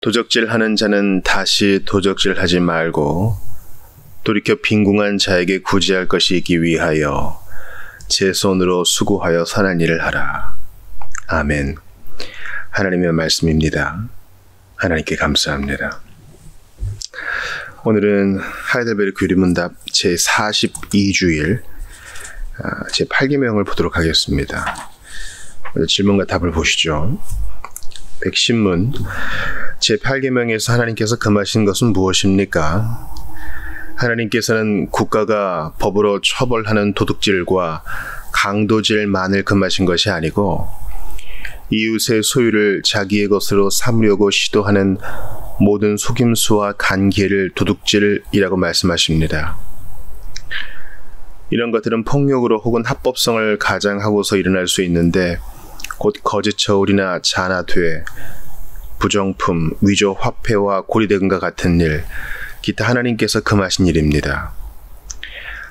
도적질하는 자는 다시 도적질하지 말고 돌이켜 빈궁한 자에게 구제할 것이 있기 위하여 제 손으로 수고하여 선한 일을 하라. 아멘. 하나님의 말씀입니다. 하나님께 감사합니다. 오늘은 하이델베르 교리문답 제42주일 제8계명을 보도록 하겠습니다. 질문과 답을 보시죠. 백신문 제8계명에서 하나님께서 금하신 것은 무엇입니까? 하나님께서는 국가가 법으로 처벌하는 도둑질과 강도질만을 금하신 것이 아니고 이웃의 소유를 자기의 것으로 삼으려고 시도하는 모든 속임수와 간계를 도둑질이라고 말씀하십니다. 이런 것들은 폭력으로 혹은 합법성을 가장하고서 일어날 수 있는데 곧 거짓 저울이나 잔화퇴, 부정품, 위조 화폐와 고리대금과 같은 일, 기타 하나님께서 금하신 일입니다.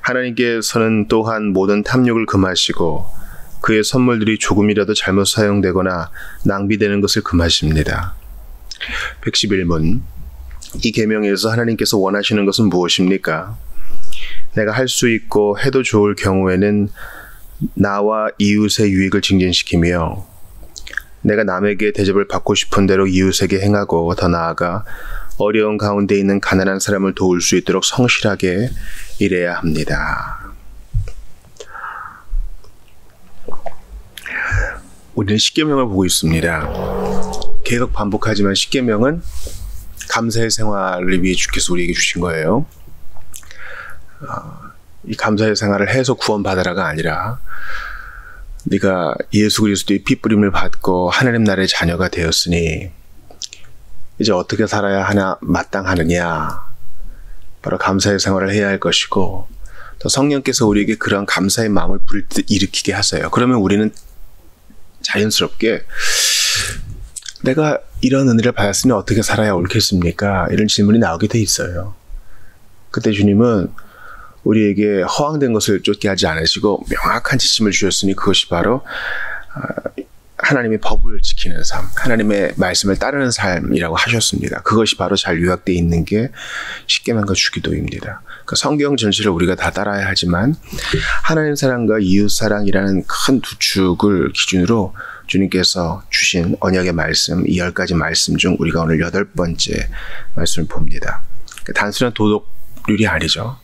하나님께서는 또한 모든 탐욕을 금하시고 그의 선물들이 조금이라도 잘못 사용되거나 낭비되는 것을 금하십니다. 111문 이 계명에서 하나님께서 원하시는 것은 무엇입니까? 내가 할 수 있고 해도 좋을 경우에는 나와 이웃의 유익을 증진시키며 내가 남에게 대접을 받고 싶은 대로 이웃에게 행하고 더 나아가 어려운 가운데 있는 가난한 사람을 도울 수 있도록 성실하게 일해야 합니다. 우리는 십계명을 보고 있습니다. 계속 반복하지만 십계명은 감사의 생활을 위해 주께서 우리에게 주신 거예요. 이 감사의 생활을 해서 구원받아라가 아니라 네가 예수 그리스도의 핏부림을 받고 하나님 나라의 자녀가 되었으니 이제 어떻게 살아야 하나 마땅하느냐, 바로 감사의 생활을 해야 할 것이고 또 성령께서 우리에게 그런 감사의 마음을 불일으키게 하세요. 그러면 우리는 자연스럽게 내가 이런 은혜를 받았으니 어떻게 살아야 옳겠습니까? 이런 질문이 나오게 돼 있어요. 그때 주님은 우리에게 허황된 것을 쫓게 하지 않으시고 명확한 지침을 주셨으니 그것이 바로 하나님의 법을 지키는 삶, 하나님의 말씀을 따르는 삶이라고 하셨습니다. 그것이 바로 잘 요약되어 있는 게 십계명과 주기도입니다. 그 성경 전체를 우리가 다 따라야 하지만 하나님 사랑과 이웃 사랑이라는 큰 두 축을 기준으로 주님께서 주신 언약의 말씀, 이 10가지 말씀 중 우리가 오늘 8번째 말씀을 봅니다. 단순한 도덕률이 아니죠.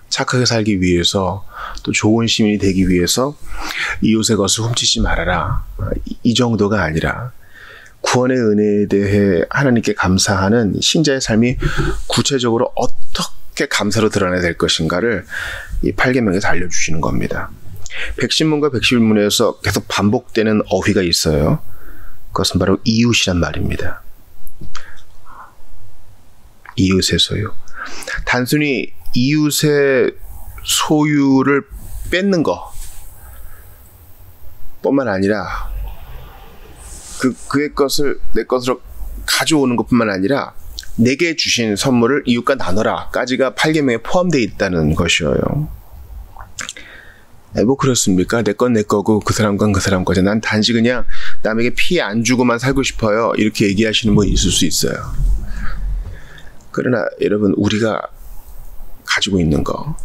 착하게 살기 위해서 또 좋은 시민이 되기 위해서 이웃의 것을 훔치지 말아라. 이 정도가 아니라 구원의 은혜에 대해 하나님께 감사하는 신자의 삶이 구체적으로 어떻게 감사로 드러나야 될 것인가를 이 8계명에서 알려주시는 겁니다. 백신문과 백십일문에서 계속 반복되는 어휘가 있어요. 그것은 바로 이웃이란 말입니다. 이웃의 소유. 단순히 이웃의 소유를 뺏는 것 뿐만 아니라 그의 것을 내 것으로 가져오는 것뿐만 아니라 내게 주신 선물을 이웃과 나눠라 까지가 8계명에 포함되어 있다는 것이에요. 뭐 그렇습니까? 내 건 내 거고 그 사람 건 그 사람 거죠. 난 단지 그냥 남에게 피해 안 주고만 살고 싶어요. 이렇게 얘기하시는 분이 있을 수 있어요. 그러나 여러분, 우리가 가지고 있는 거,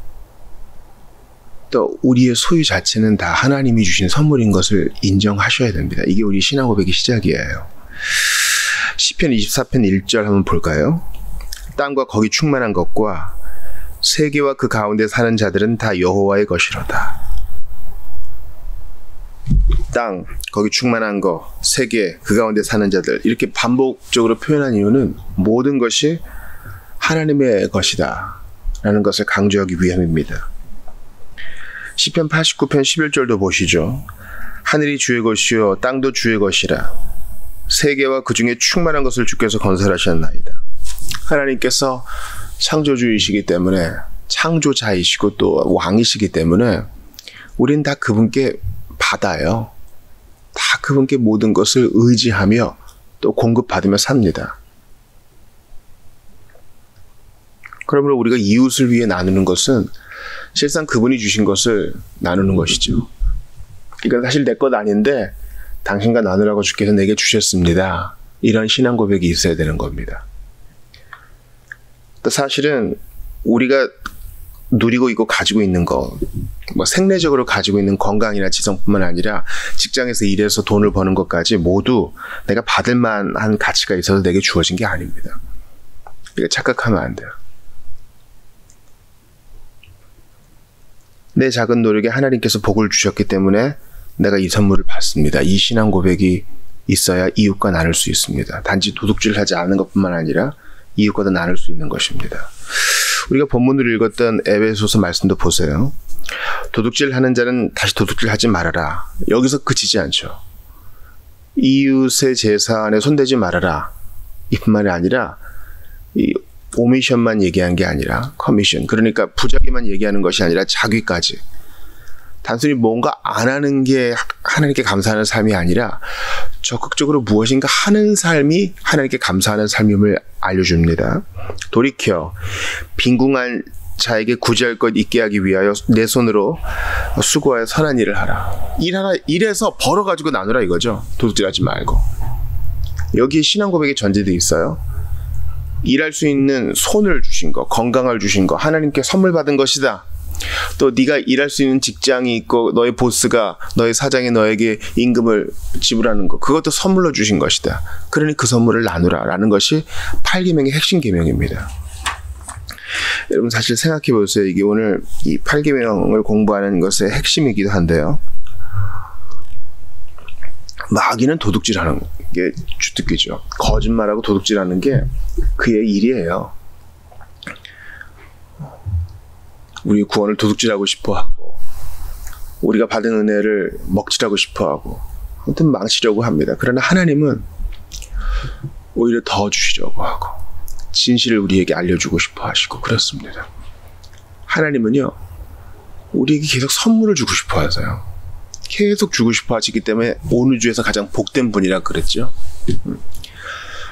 또 우리의 소유 자체는 다 하나님이 주신 선물인 것을 인정하셔야 됩니다. 이게 우리 신앙 고백의 시작이에요. 시편 24편 1절 한번 볼까요? 땅과 거기 충만한 것과 세계와 그 가운데 사는 자들은 다 여호와의 것이로다. 땅, 거기 충만한 것, 세계, 그 가운데 사는 자들, 이렇게 반복적으로 표현한 이유는 모든 것이 하나님의 것이다 라는 것을 강조하기 위함입니다. 시편 89편 11절도 보시죠. 하늘이 주의 것이요 땅도 주의 것이라. 세계와 그 중에 충만한 것을 주께서 건설하셨나이다. 하나님께서 창조주이시기 때문에, 창조자이시고 또 왕이시기 때문에 우린 다 그분께 받아요. 다 그분께 모든 것을 의지하며 또 공급받으며 삽니다. 그러므로 우리가 이웃을 위해 나누는 것은 실상 그분이 주신 것을 나누는 것이죠. 이건 사실 내 것 아닌데 당신과 나누라고 주께서 내게 주셨습니다 이런 신앙 고백이 있어야 되는 겁니다. 또 사실은 우리가 누리고 있고 가지고 있는 거, 뭐 생리적으로 가지고 있는 건강이나 지성뿐만 아니라 직장에서 일해서 돈을 버는 것까지 모두 내가 받을 만한 가치가 있어서 내게 주어진 게 아닙니다. 이거 착각하면 안 돼요. 내 작은 노력에 하나님께서 복을 주셨기 때문에 내가 이 선물을 받습니다. 이 신앙 고백이 있어야 이웃과 나눌 수 있습니다. 단지 도둑질하지 않는 것뿐만 아니라 이웃과도 나눌 수 있는 것입니다. 우리가 본문으로 읽었던 에베소서 말씀도 보세요. 도둑질하는 자는 다시 도둑질하지 말아라. 여기서 그치지 않죠. 이웃의 재산에 손대지 말아라. 이뿐만이 아니라 이 오미션만 얘기한 게 아니라 커미션, 그러니까 부작위만 얘기하는 것이 아니라 자귀까지. 단순히 뭔가 안 하는 게 하나님께 감사하는 삶이 아니라 적극적으로 무엇인가 하는 삶이 하나님께 감사하는 삶임을 알려줍니다. 돌이켜 빈궁한 자에게 구제할 것 있게 하기 위하여 내 손으로 수고하여 선한 일을 하라. 일해서 벌어가지고 나누라 이거죠. 도둑질하지 말고. 여기에 신앙 고백이 전제되어 있어요. 일할 수 있는 손을 주신 거, 건강을 주신 거, 하나님께 선물 받은 것이다. 또 네가 일할 수 있는 직장이 있고 너의 보스가, 너의 사장이 너에게 임금을 지불하는 거, 그것도 선물로 주신 것이다. 그러니 그 선물을 나누라라는 것이 8계명의 핵심 계명입니다. 여러분 사실 생각해 보세요. 이게 오늘 이 8계명을 공부하는 것의 핵심이기도 한데요. 마귀는 도둑질하는 게 주특기죠. 거짓말하고 도둑질하는 게 그의 일이에요. 우리 구원을 도둑질하고 싶어하고 우리가 받은 은혜를 먹칠하고 싶어하고 아무튼 망치려고 합니다. 그러나 하나님은 오히려 더 주시려고 하고 진실을 우리에게 알려주고 싶어 하시고 그렇습니다. 하나님은요 우리에게 계속 선물을 주고 싶어 하세요. 계속 주고 싶어 하시기 때문에 온 우주에서 가장 복된 분이라 그랬죠.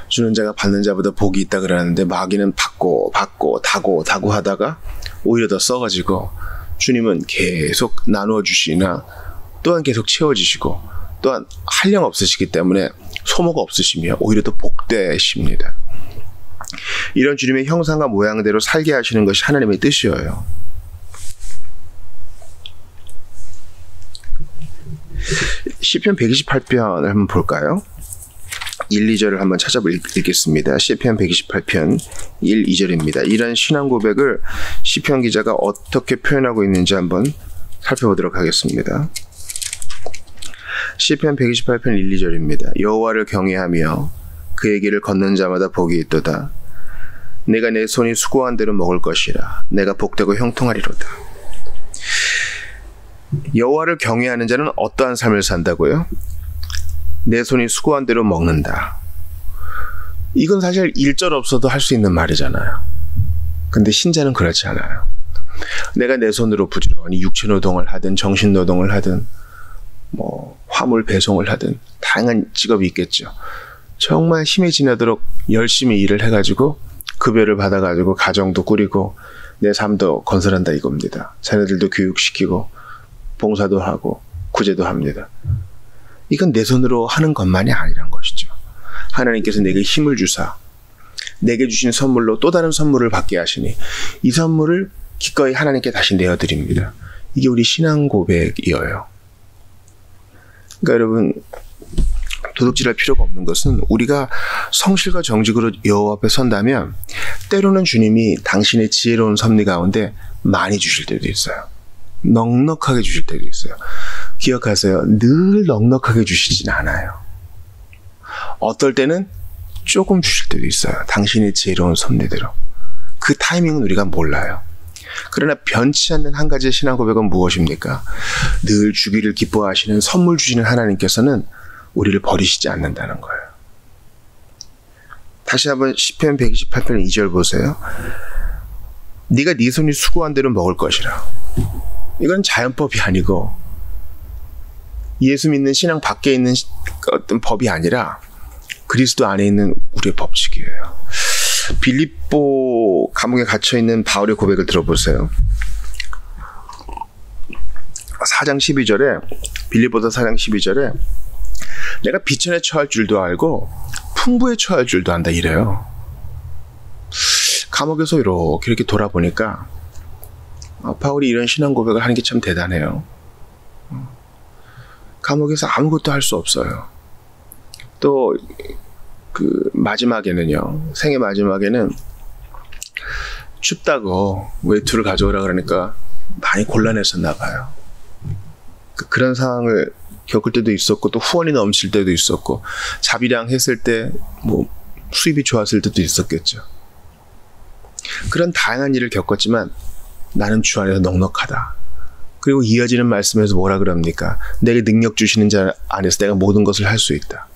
주는 자가 받는 자보다 복이 있다 그러는데 마귀는 받고 다고 하다가 오히려 더 써가지고 주님은 계속 나누어 주시나 또한 계속 채워주시고 또한 한량 없으시기 때문에 소모가 없으시며 오히려 더 복되십니다. 이런 주님의 형상과 모양대로 살게 하시는 것이 하나님의 뜻이에요. 시편 128편을 한번 볼까요? 1, 2절을 한번 찾아보 읽겠습니다. 시편 128편 1, 2절입니다. 이런 신앙 고백을 시편 기자가 어떻게 표현하고 있는지 한번 살펴보도록 하겠습니다. 시편 128편 1, 2절입니다. 여호와를 경외하며 그의 길을 걷는 자마다 복이 있도다. 내가 내 손이 수고한 대로 먹을 것이라. 내가 복되고 형통하리로다. 여호와를 경외하는 자는 어떠한 삶을 산다고요? 내 손이 수고한 대로 먹는다. 이건 사실 1절 없어도 할 수 있는 말이잖아요. 근데 신자는 그렇지 않아요. 내가 내 손으로 부지런히 육체노동을 하든 정신노동을 하든 뭐 화물 배송을 하든 다양한 직업이 있겠죠. 정말 힘이 지나도록 열심히 일을 해가지고 급여를 받아가지고 가정도 꾸리고 내 삶도 건설한다 이겁니다. 자녀들도 교육시키고 봉사도 하고 구제도 합니다. 이건 내 손으로 하는 것만이 아니란 것이죠. 하나님께서 내게 힘을 주사 내게 주신 선물로 또 다른 선물을 받게 하시니 이 선물을 기꺼이 하나님께 다시 내어드립니다. 이게 우리 신앙 고백이에요. 그러니까 여러분 도둑질할 필요가 없는 것은 우리가 성실과 정직으로 여호와 앞에 선다면 때로는 주님이 당신의 지혜로운 섭리 가운데 많이 주실 때도 있어요. 넉넉하게 주실 때도 있어요. 기억하세요. 늘 넉넉하게 주시진 않아요. 어떨 때는 조금 주실 때도 있어요. 당신의 지혜로운 섭리대로. 그 타이밍은 우리가 몰라요. 그러나 변치 않는 한 가지의 신앙 고백은 무엇입니까? 늘 주기를 기뻐하시는 선물 주시는 하나님께서는 우리를 버리시지 않는다는 거예요. 다시 한번 시편 128편 2절 보세요. 네가 네 손이 수고한 대로 먹을 것이라. 이건 자연법이 아니고 예수 믿는 신앙 밖에 있는 어떤 법이 아니라 그리스도 안에 있는 우리의 법칙이에요. 빌립보 감옥에 갇혀있는 바울의 고백을 들어보세요. 4장 12절에 빌립보서 4장 12절에 내가 비천에 처할 줄도 알고 풍부에 처할 줄도 안다 이래요. 감옥에서 이렇게 돌아보니까 바울이 이런 신앙 고백을 하는 게 참 대단해요. 감옥에서 아무것도 할 수 없어요. 또 그 마지막에는요, 생애 마지막에는 춥다고 외투를 가져오라 그러니까 많이 곤란했었나 봐요. 그런 상황을 겪을 때도 있었고, 또 후원이 넘칠 때도 있었고, 자비랑 했을 때 뭐 수입이 좋았을 때도 있었겠죠. 그런 다양한 일을 겪었지만 나는 주 안에서 넉넉하다. 그리고 이어지는 말씀에서 뭐라 그럽니까? 내게 능력 주시는 자 안에서 내가 모든 것을 할 수 있다.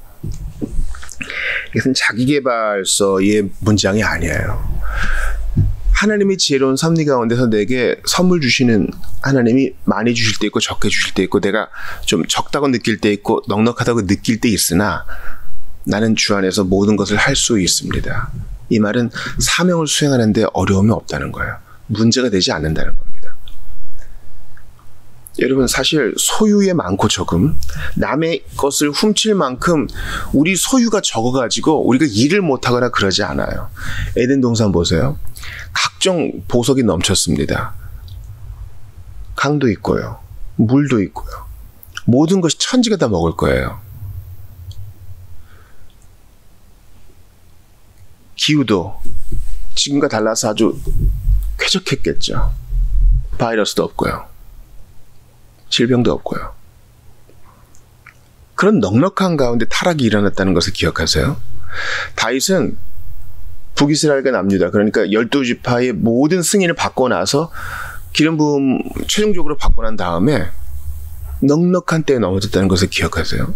이것은 자기계발서의 문장이 아니에요. 하나님의 지혜로운 섭리 가운데서 내게 선물 주시는 하나님이 많이 주실 때 있고 적게 주실 때 있고, 내가 좀 적다고 느낄 때 있고 넉넉하다고 느낄 때 있으나 나는 주 안에서 모든 것을 할 수 있습니다. 이 말은 사명을 수행하는 데 어려움이 없다는 거예요. 문제가 되지 않는다는 겁니다. 여러분, 사실 소유의 많고 적음, 남의 것을 훔칠 만큼 우리 소유가 적어가지고 우리가 일을 못하거나 그러지 않아요. 에덴 동산 보세요. 각종 보석이 넘쳤습니다. 강도 있고요, 물도 있고요. 모든 것이 천지가 다 먹을 거예요. 기후도 지금과 달라서 아주 쾌적했겠죠. 바이러스도 없고요, 질병도 없고요. 그런 넉넉한 가운데 타락이 일어났다는 것을 기억하세요. 다윗은 북이스라엘과 남유다, 그러니까 12지파의 모든 승인을 받고 나서 기름 부음 최종적으로 받고 난 다음에 넉넉한 때에 넘어졌다는 것을 기억하세요.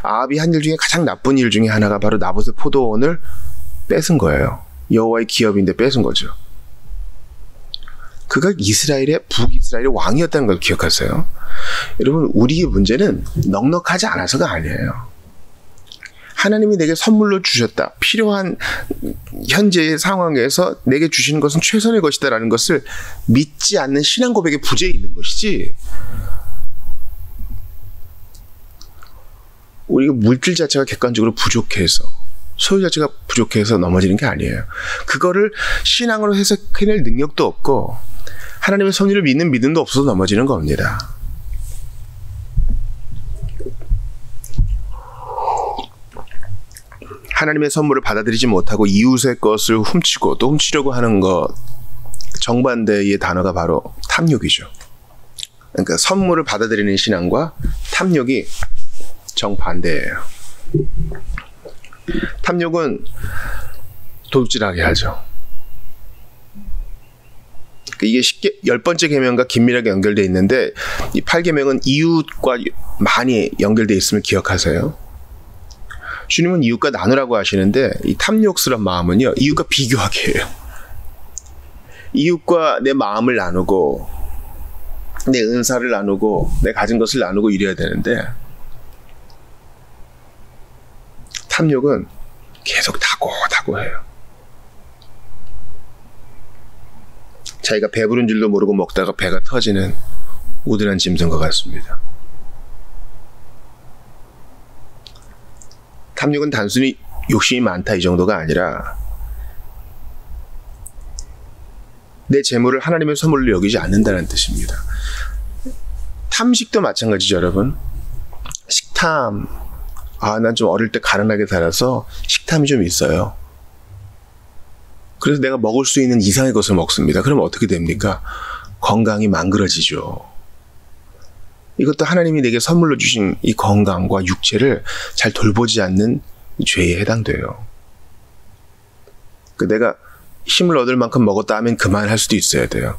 아합이 한 일 중에 가장 나쁜 일 중에 하나가 바로 나봇의 포도원을 뺏은 거예요. 여호와의 기업인데 뺏은 거죠. 그가 이스라엘의 북이스라엘의 왕이었다는 걸 기억하세요. 여러분, 우리의 문제는 넉넉하지 않아서가 아니에요. 하나님이 내게 선물로 주셨다, 필요한 현재의 상황에서 내게 주시는 것은 최선의 것이다라는 것을 믿지 않는 신앙 고백의 부재에 있는 것이지, 우리가 물질 자체가 객관적으로 부족해서, 소유 자체가 부족해서 넘어지는 게 아니에요. 그거를 신앙으로 해석해낼 능력도 없고 하나님의 섭리를 믿는 믿음도 없어서 넘어지는 겁니다. 하나님의 선물을 받아들이지 못하고 이웃의 것을 훔치고 또 훔치려고 하는 것, 정반대의 단어가 바로 탐욕이죠. 그러니까 선물을 받아들이는 신앙과 탐욕이 정반대예요. 탐욕은 도둑질하게 하죠. 이게 쉽게 10번째 계명과 긴밀하게 연결되어 있는데, 이 8계명은 이웃과 많이 연결되어 있음을 기억하세요. 주님은 이웃과 나누라고 하시는데, 이 탐욕스러운 마음은요, 이웃과 비교하게 해요. 이웃과 내 마음을 나누고 내 은사를 나누고 내 가진 것을 나누고 이래야 되는데, 탐욕은 계속 다고 해요. 자기가 배부른 줄도 모르고 먹다가 배가 터지는 우둔한 짐승과 같습니다. 탐욕은 단순히 욕심이 많다 이 정도가 아니라 내 재물을 하나님의 선물로 여기지 않는다는 뜻입니다. 탐식도 마찬가지죠, 여러분. 식탐. 난 좀 어릴 때 가난하게 살아서 식탐이 좀 있어요. 그래서 내가 먹을 수 있는 이상의 것을 먹습니다. 그럼 어떻게 됩니까? 건강이 망가지죠. 이것도 하나님이 내게 선물로 주신 이 건강과 육체를 잘 돌보지 않는 죄에 해당돼요. 내가 힘을 얻을 만큼 먹었다 하면 그만할 수도 있어야 돼요.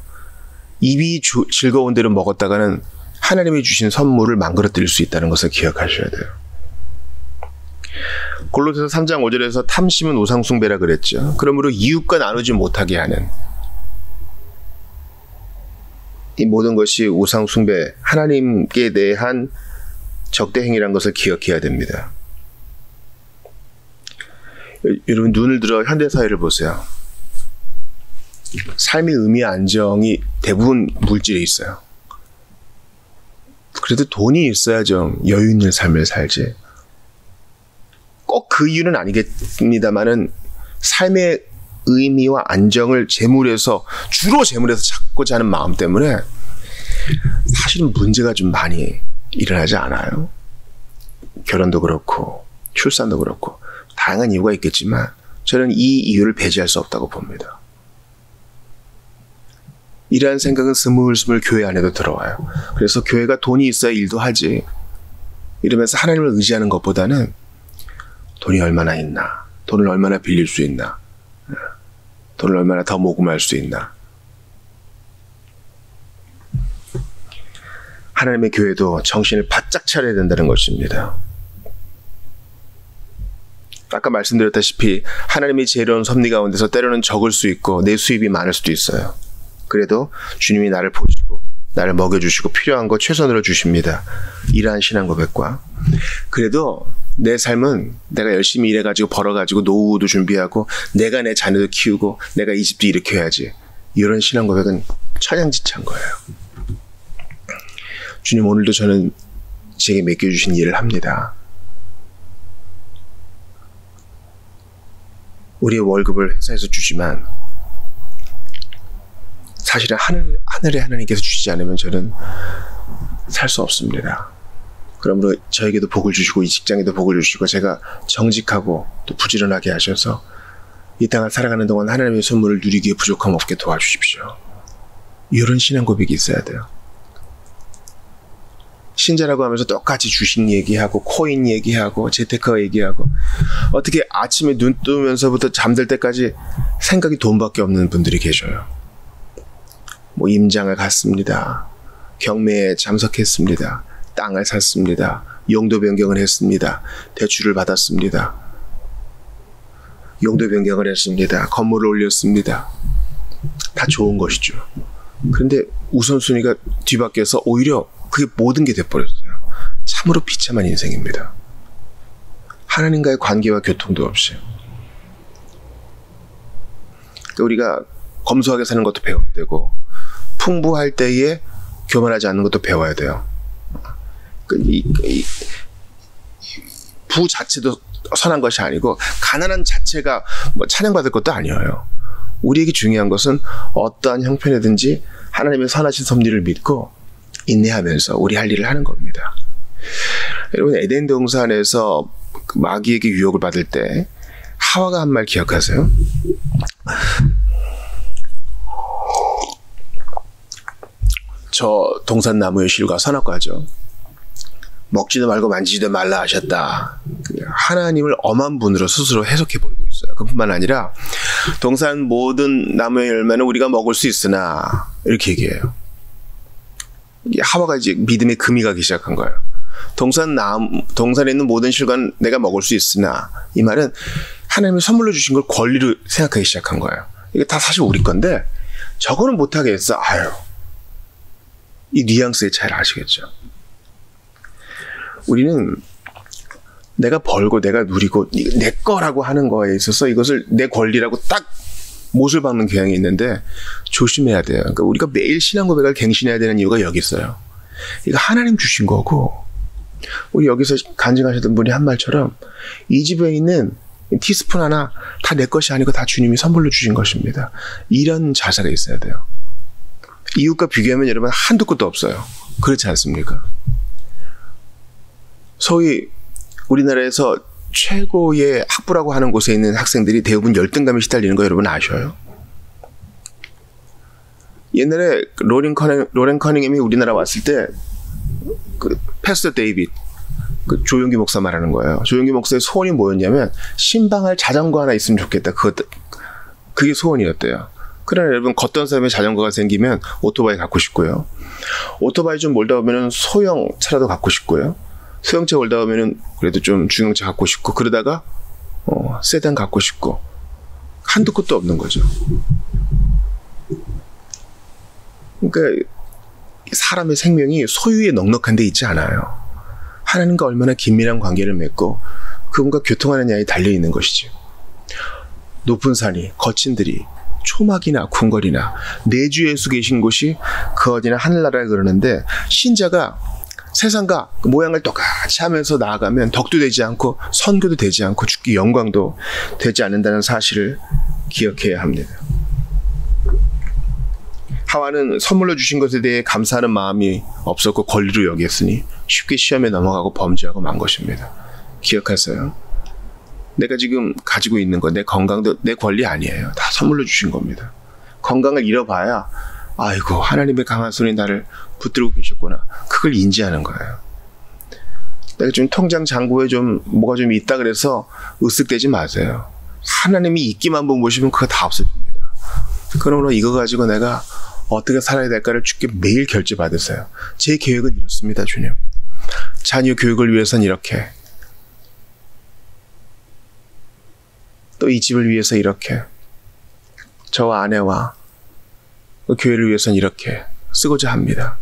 입이 즐거운 대로 먹었다가는 하나님이 주신 선물을 망가뜨릴 수 있다는 것을 기억하셔야 돼요. 골로새서 3장 5절에서 탐심은 우상숭배라 그랬죠. 그러므로 이웃과 나누지 못하게 하는 이 모든 것이 우상숭배, 하나님께 대한 적대행위라는 것을 기억해야 됩니다. 여러분, 눈을 들어 현대사회를 보세요. 삶의 의미, 안정이 대부분 물질에 있어요. 그래도 돈이 있어야 좀 여유 있는 삶을 살지. 꼭 그 이유는 아니겠습니다만은 삶의 의미와 안정을 주로 재물에서 찾고자 하는 마음 때문에 사실은 문제가 좀 많이 일어나지 않아요? 결혼도 그렇고 출산도 그렇고 다양한 이유가 있겠지만 저는 이 이유를 배제할 수 없다고 봅니다. 이러한 생각은 스물스물 교회 안에도 들어와요. 그래서 교회가 돈이 있어야 일도 하지 이러면서 하나님을 의지하는 것보다는 돈이 얼마나 있나, 돈을 얼마나 빌릴 수 있나, 돈을 얼마나 더 모금할 수 있나. 하나님의 교회도 정신을 바짝 차려야 된다는 것입니다. 아까 말씀드렸다시피 하나님이 지혜로운 섭리 가운데서 때로는 적을 수 있고 내 수입이 많을 수도 있어요. 그래도 주님이 나를 보시고 나를 먹여주시고 필요한 거 최선으로 주십니다. 이러한 신앙 고백과 그래도 내 삶은 내가 열심히 일해가지고 벌어가지고 노후도 준비하고 내가 내 자녀도 키우고 내가 이 집도 일으켜야지, 이런 신앙 고백은 천양지찬 거예요. 주님, 오늘도 저는 제게 맡겨주신 일을 합니다. 우리의 월급을 회사에서 주지만 사실은 하늘의 하나님께서 주시지 않으면 저는 살 수 없습니다. 그러므로 저에게도 복을 주시고 이 직장에도 복을 주시고 제가 정직하고 또 부지런하게 하셔서 이 땅을 살아가는 동안 하나님의 선물을 누리기에 부족함 없게 도와주십시오. 이런 신앙 고백이 있어야 돼요. 신자라고 하면서 똑같이 주식 얘기하고 코인 얘기하고 재테크 얘기하고 어떻게 아침에 눈 뜨면서부터 잠들 때까지 생각이 돈밖에 없는 분들이 계셔요. 뭐 임장을 갔습니다. 경매에 참석했습니다. 땅을 샀습니다. 용도 변경을 했습니다. 대출을 받았습니다. 용도 변경을 했습니다. 건물을 올렸습니다. 다 좋은 것이죠. 그런데 우선순위가 뒤바뀌어서 오히려 그게 모든 게 돼버렸어요. 참으로 비참한 인생입니다. 하나님과의 관계와 교통도 없이. 그러니까 우리가 검소하게 사는 것도 배워야 되고 풍부할 때에 교만하지 않는 것도 배워야 돼요. 부 자체도 선한 것이 아니고 가난한 자체가 뭐 찬양받을 것도 아니에요. 우리에게 중요한 것은 어떠한 형편이든지 하나님의 선하신 섭리를 믿고 인내하면서 우리 할 일을 하는 겁니다. 여러분, 에덴 동산에서 마귀에게 유혹을 받을 때 하와가 한 말 기억하세요? 저 동산나무의 실과 선악과죠. 먹지도 말고 만지지도 말라 하셨다. 하나님을 엄한 분으로 스스로 해석해 버리고 있어요. 그뿐만 아니라 동산 모든 나무의 열매는 우리가 먹을 수 있으나 이렇게 얘기해요. 하와가 이제 믿음의 금이 가기 시작한 거예요. 동산에 있는 모든 실과는 내가 먹을 수 있으나, 이 말은 하나님이 선물로 주신 걸 권리로 생각하기 시작한 거예요. 이게 다 사실 우리 건데 저거는 못하겠어. 아유, 이 뉘앙스의 차이를 아시겠죠? 우리는 내가 벌고 내가 누리고 내 거라고 하는 거에 있어서 이것을 내 권리라고 딱 못을 박는 경향이 있는데 조심해야 돼요. 그러니까 우리가 매일 신앙 고백을 갱신해야 되는 이유가 여기 있어요. 이거 하나님 주신 거고, 우리 여기서 간증하셨던 분이 한 말처럼 이 집에 있는 티스푼 하나 다 내 것이 아니고 다 주님이 선물로 주신 것입니다. 이런 자세가 있어야 돼요. 이웃과 비교하면 여러분 한두 끝도 없어요. 그렇지 않습니까? 소위 우리나라에서 최고의 학부라고 하는 곳에 있는 학생들이 대부분 열등감에 시달리는 거 여러분 아셔요? 옛날에 로렌 커닝햄이 우리나라 왔을 때 그 패스터 데이빗, 그 조용기 목사 말하는 거예요. 조용기 목사의 소원이 뭐였냐면 신방할 자전거 하나 있으면 좋겠다. 그게 소원이었대요. 그러나 여러분, 걷던 사람의 자전거가 생기면 오토바이 갖고 싶고요. 오토바이 좀 몰다 보면은 소형 차라도 갖고 싶고요. 소형차 몰다 보면은 그래도 좀 중형차 갖고 싶고, 그러다가 세단 갖고 싶고, 한두 끝도 없는 거죠. 그러니까 사람의 생명이 소유에 넉넉한 데 있지 않아요. 하나님과 얼마나 긴밀한 관계를 맺고 그분과 교통하느냐에 달려있는 것이죠. 높은 산이, 거친들이, 초막이나 궁궐이나 내주 예수 계신 곳이 그 어디나 하늘나라에 그러는데, 신자가 세상과 그 모양을 똑같이 하면서 나아가면 덕도 되지 않고 선교도 되지 않고 죽기 영광도 되지 않는다는 사실을 기억해야 합니다. 하와는 선물로 주신 것에 대해 감사하는 마음이 없었고 권리로 여겼으니 쉽게 시험에 넘어가고 범죄하고 만 것입니다. 기억하세요. 내가 지금 가지고 있는 것, 내 건강도 내 권리 아니에요. 다 선물로 주신 겁니다. 건강을 잃어봐야 아이고 하나님의 강한 손이 나를 붙들고 계셨구나. 그걸 인지하는 거예요. 내가 좀 통장 잔고에 좀 뭐가 좀 있다 그래서 으쓱대지 마세요. 하나님이 있기만 보시면 그거 다 없어집니다. 그러므로 이거 가지고 내가 어떻게 살아야 될까를 주께 매일 결제받으세요. 제 계획은 이렇습니다, 주님. 자녀 교육을 위해서는 이렇게, 또 이 집을 위해서 이렇게, 저와 아내와 교회를 위해서는 이렇게 쓰고자 합니다.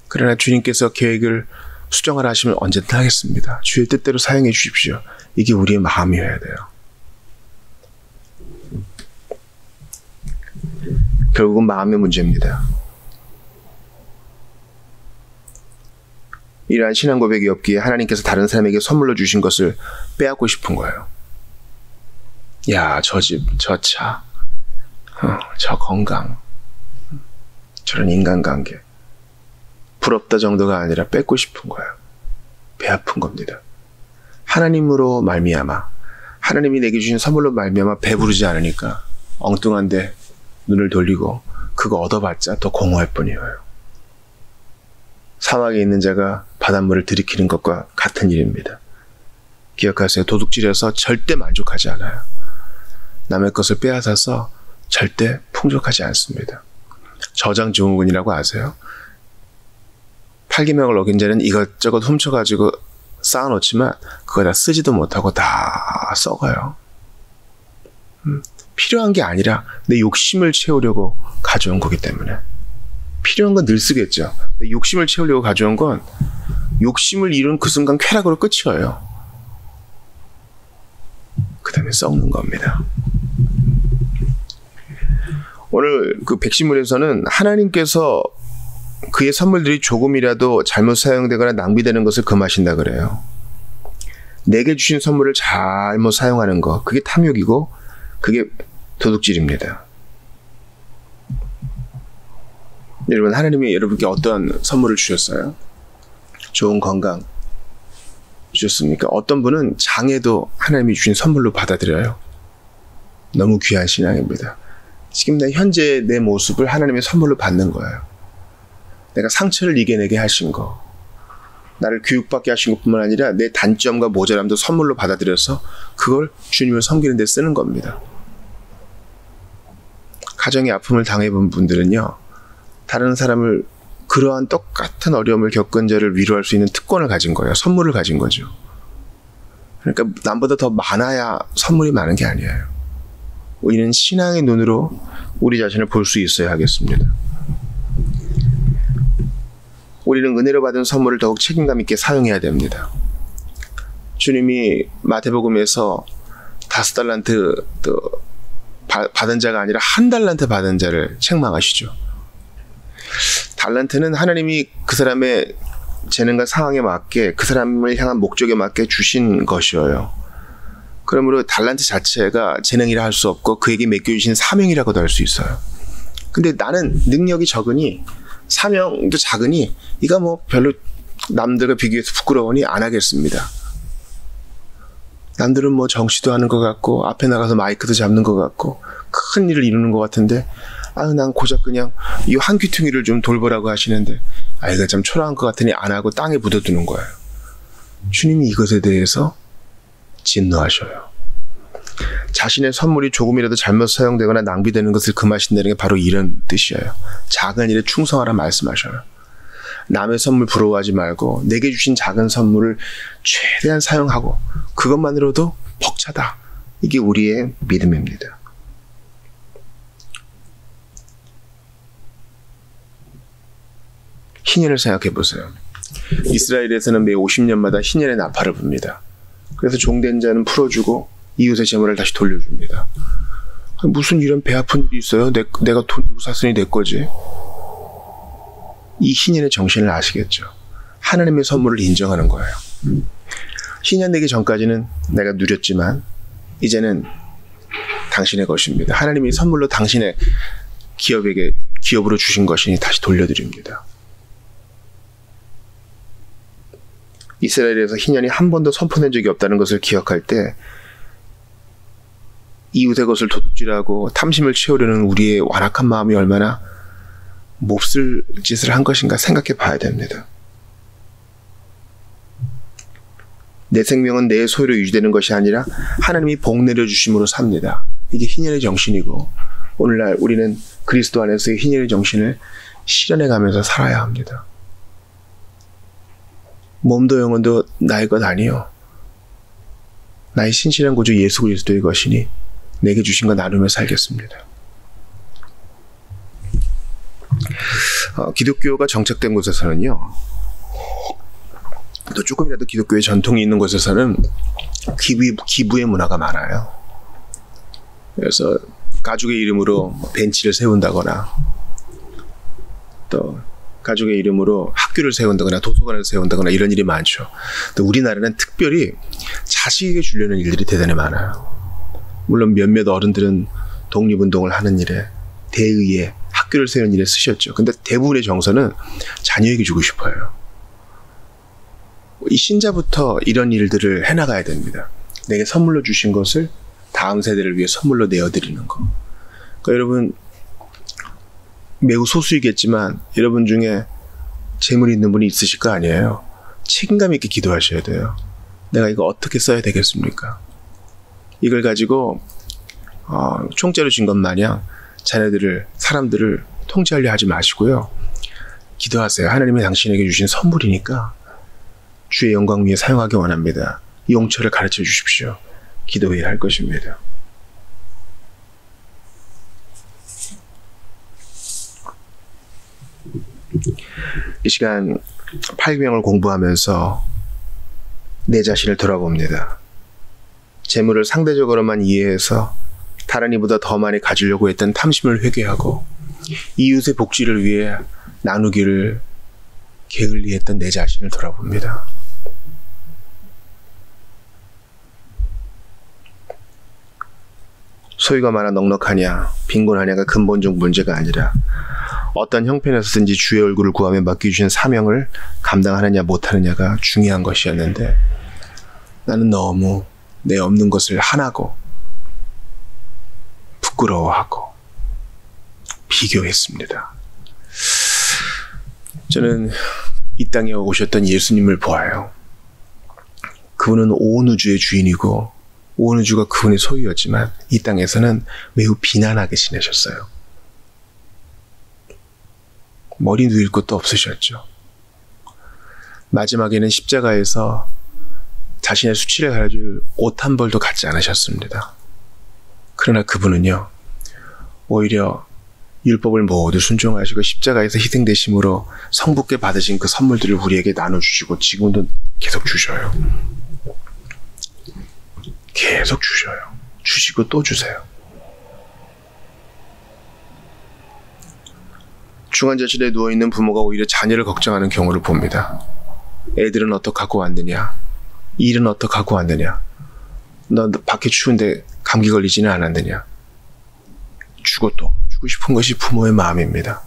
그러나 주님께서 계획을 수정하라 하시면 언제든 하겠습니다. 주의 뜻대로 사용해 주십시오. 이게 우리의 마음이어야 돼요. 결국은 마음의 문제입니다. 이러한 신앙 고백이 없기에 하나님께서 다른 사람에게 선물로 주신 것을 빼앗고 싶은 거예요. 야, 저 집, 저 차, 저 건강, 저런 인간관계. 부럽다 정도가 아니라 뺏고 싶은 거예요. 배 아픈 겁니다. 하나님으로 말미암아, 하나님이 내게 주신 선물로 말미암아 배부르지 않으니까 엉뚱한데 눈을 돌리고 그거 얻어봤자 더 공허할 뿐이에요. 사막에 있는 자가 바닷물을 들이키는 것과 같은 일입니다. 기억하세요. 도둑질해서 절대 만족하지 않아요. 남의 것을 빼앗아서 절대 풍족하지 않습니다. 저장증후군이라고 아세요? 팔기명을 어긴 자는 이것저것 훔쳐가지고 쌓아놓지만 그거 다 쓰지도 못하고 다 썩어요. 필요한 게 아니라 내 욕심을 채우려고 가져온 거기 때문에. 필요한 건 늘 쓰겠죠. 내 욕심을 채우려고 가져온 건 욕심을 이룬 그 순간 쾌락으로 끝이에요. 그 다음에 썩는 겁니다. 오늘 그 백신문에서는 하나님께서 그의 선물들이 조금이라도 잘못 사용되거나 낭비되는 것을 금하신다 그래요. 내게 주신 선물을 잘못 사용하는 것, 그게 탐욕이고 그게 도둑질입니다. 여러분, 하나님이 여러분께 어떤 선물을 주셨어요? 좋은 건강 주셨습니까? 어떤 분은 장애도 하나님이 주신 선물로 받아들여요. 너무 귀한 신앙입니다. 지금 현재 내 모습을 하나님의 선물로 받는 거예요. 내가 상처를 이겨내게 하신 거, 나를 교육받게 하신 것뿐만 아니라 내 단점과 모자람도 선물로 받아들여서 그걸 주님을 섬기는 데 쓰는 겁니다. 가정의 아픔을 당해본 분들은요, 다른 사람을 그러한 똑같은 어려움을 겪은 자를 위로할 수 있는 특권을 가진 거예요. 선물을 가진 거죠. 그러니까 남보다 더 많아야 선물이 많은 게 아니에요. 우리는 신앙의 눈으로 우리 자신을 볼 수 있어야 하겠습니다. 우리는 은혜로 받은 선물을 더욱 책임감 있게 사용해야 됩니다. 주님이 마태복음에서 5달란트 받은 자가 아니라 1달란트 받은 자를 책망하시죠. 달란트는 하나님이 그 사람의 재능과 상황에 맞게, 그 사람을 향한 목적에 맞게 주신 것이어요. 그러므로 달란트 자체가 재능이라 할 수 없고 그에게 맡겨주신 사명이라고도 할 수 있어요. 근데 나는 능력이 적으니, 사명도 작으니 이가 뭐 별로 남들과 비교해서 부끄러우니 안 하겠습니다. 남들은 뭐 정치도 하는 것 같고 앞에 나가서 마이크도 잡는 것 같고 큰 일을 이루는 것 같은데, 아유 난 고작 그냥 이 한 귀퉁이를 좀 돌보라고 하시는데 이거 참 초라한 것 같으니 안 하고 땅에 묻어두는 거예요. 주님이 이것에 대해서 진노하셔요. 자신의 선물이 조금이라도 잘못 사용되거나 낭비되는 것을 금하신다는 게 바로 이런 뜻이에요. 작은 일에 충성하라 말씀하셔요. 남의 선물 부러워하지 말고 내게 주신 작은 선물을 최대한 사용하고 그것만으로도 벅차다. 이게 우리의 믿음입니다. 희년을 생각해 보세요. 이스라엘에서는 매 50년마다 희년의 나팔을 붑니다. 그래서 종된 자는 풀어주고 이웃의 재물을 다시 돌려줍니다. 무슨 이런 배 아픈 일이 있어요? 내가 돈 주고 샀으니 내 거지. 이 희년의 정신을 아시겠죠? 하나님의 선물을 인정하는 거예요. 희년 되기 전까지는 내가 누렸지만 이제는 당신의 것입니다. 하나님이 선물로 당신의 기업으로 주신 것이니 다시 돌려드립니다. 이스라엘에서 희년이 한 번도 선포된 적이 없다는 것을 기억할 때 이웃의 것을 도둑질하고 탐심을 채우려는 우리의 완악한 마음이 얼마나 몹쓸 짓을 한 것인가 생각해 봐야 됩니다. 내 생명은 내 소유로 유지되는 것이 아니라 하나님이 복 내려주심으로 삽니다. 이게 희년의 정신이고 오늘날 우리는 그리스도 안에서의 희년의 정신을 실현해가면서 살아야 합니다. 몸도 영혼도 나의 것 아니요 나의 신실한 구주 예수 그리스도의 것이니 내게 주신 것 나누며 살겠습니다. 기독교가 정착된 곳에서는요, 또 조금이라도 기독교의 전통이 있는 곳에서는 기부의 문화가 많아요. 그래서 가족의 이름으로 벤치를 세운다거나 또 가족의 이름으로 학교를 세운다거나 도서관을 세운다거나 이런 일이 많죠. 또 우리나라는 특별히 자식에게 주려는 일들이 대단히 많아요. 물론 몇몇 어른들은 독립운동을 하는 일에 대의에 학교를 세우는 일에 쓰셨죠. 근데 대부분의 정서는 자녀에게 주고 싶어요. 이 신자부터 이런 일들을 해나가야 됩니다. 내게 선물로 주신 것을 다음 세대를 위해 선물로 내어드리는 거. 그러니까 여러분 매우 소수이겠지만 여러분 중에 재물이 있는 분이 있으실 거 아니에요. 책임감 있게 기도하셔야 돼요. 내가 이거 어떻게 써야 되겠습니까? 이걸 가지고 총자로 준 것 마냥 사람들을 통제하려 하지 마시고요. 기도하세요. 하나님이 당신에게 주신 선물이니까 주의 영광 위에 사용하기 원합니다. 용처를 가르쳐 주십시오. 기도해야 할 것입니다. 이 시간 팔계명을 공부하면서 내 자신을 돌아봅니다. 재물을 상대적으로만 이해해서 다른 이보다 더 많이 가지려고 했던 탐심을 회개하고 이웃의 복지를 위해 나누기를 게을리했던 내 자신을 돌아봅니다. 소유가 많아 넉넉하냐 빈곤하냐가 근본적 문제가 아니라 어떤 형편에서든지 주의 얼굴을 구하며 맡겨주신 사명을 감당하느냐 못하느냐가 중요한 것이었는데 나는 너무 내 없는 것을 하나고 부끄러워하고 비교했습니다. 저는 이 땅에 오셨던 예수님을 보아요. 그분은 온 우주의 주인이고 온 우주가 그분의 소유였지만 이 땅에서는 매우 비난하게 지내셨어요. 머리 누일 것도 없으셨죠. 마지막에는 십자가에서 자신의 수치를 가려줄 옷 한 벌도 갖지 않으셨습니다. 그러나 그분은요, 오히려 율법을 모두 순종하시고 십자가에서 희생되심으로 성부께 받으신 그 선물들을 우리에게 나눠주시고 지금도 계속 주셔요. 계속 주셔요. 주시고 또 주세요. 중환자실에 누워있는 부모가 오히려 자녀를 걱정하는 경우를 봅니다. 애들은 어떻게 갖고 왔느냐? 일은 어떻게 갖고 왔느냐? 너 밖에 추운데 감기 걸리지는 않았느냐? 주고 또 주고 싶은 것이 부모의 마음입니다.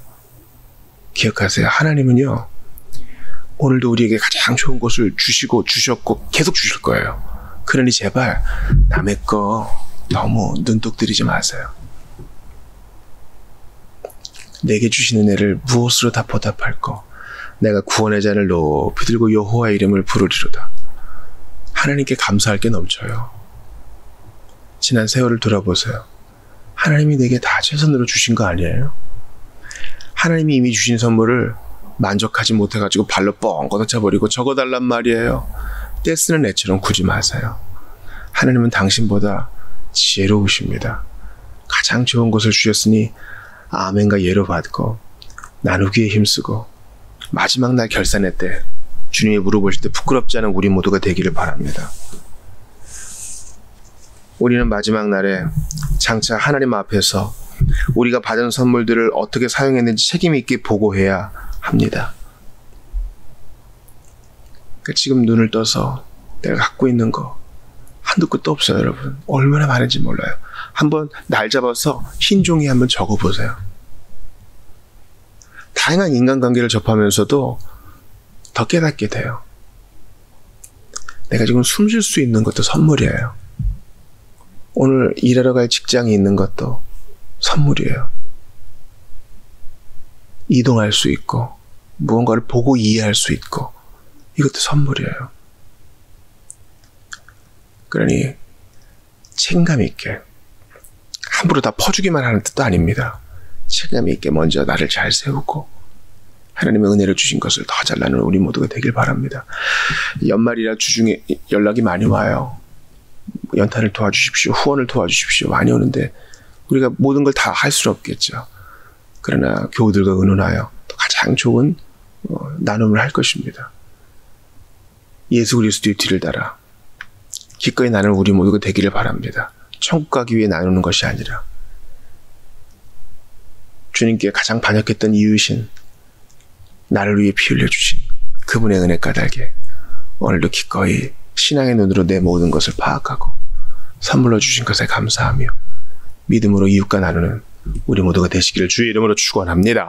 기억하세요. 하나님은요, 오늘도 우리에게 가장 좋은 것을 주시고 주셨고 계속 주실 거예요. 그러니 제발 남의 거 너무 눈독 들이지 마세요. 내게 주신 은혜를 무엇으로 다 보답할꼬? 내가 구원의 잔을 높이 들고 여호와의 이름을 부르리로다. 하나님께 감사할 게 넘쳐요. 지난 세월을 돌아보세요. 하나님이 내게 다 최선으로 주신 거 아니에요? 하나님이 이미 주신 선물을 만족하지 못해가지고 발로 뻥 걷어차버리고 적어달란 말이에요. 떼쓰는 애처럼 구지 마세요. 하나님은 당신보다 지혜로우십니다. 가장 좋은 것을 주셨으니 아멘과 예로 받고 나누기에 힘쓰고 마지막 날 결산의 때 주님이 물어보실 때 부끄럽지 않은 우리 모두가 되기를 바랍니다. 우리는 마지막 날에 장차 하나님 앞에서 우리가 받은 선물들을 어떻게 사용했는지 책임 있게 보고해야 합니다. 그러니까 지금 눈을 떠서 내가 갖고 있는 거 한두 끝도 없어요, 여러분. 얼마나 많은지 몰라요. 한번 날 잡아서 흰 종이에 한번 적어보세요. 다양한 인간관계를 접하면서도 더 깨닫게 돼요. 내가 지금 숨 쉴 수 있는 것도 선물이에요. 오늘 일하러 갈 직장이 있는 것도 선물이에요. 이동할 수 있고 무언가를 보고 이해할 수 있고 이것도 선물이에요. 그러니 책임감 있게 함부로 다 퍼주기만 하는 뜻도 아닙니다. 책임감 있게 먼저 나를 잘 세우고 하나님의 은혜를 주신 것을 더 잘 나누는 우리 모두가 되길 바랍니다. 연말이라 주중에 연락이 많이 와요. 연탄을 도와주십시오. 후원을 도와주십시오. 많이 오는데 우리가 모든 걸 다 할 수는 없겠죠. 그러나 교우들과 의논하여 가장 좋은 나눔을 할 것입니다. 예수 그리스도의 뒤를 따라 기꺼이 나누는 우리 모두가 되기를 바랍니다. 천국 가기 위해 나누는 것이 아니라 주님께 가장 반역했던 이유신 나를 위해 피 흘려주신 그분의 은혜 까닭에 오늘도 기꺼이 신앙의 눈으로 내 모든 것을 파악하고 선물로 주신 것에 감사하며 믿음으로 이웃과 나누는 우리 모두가 되시기를 주의 이름으로 축원합니다.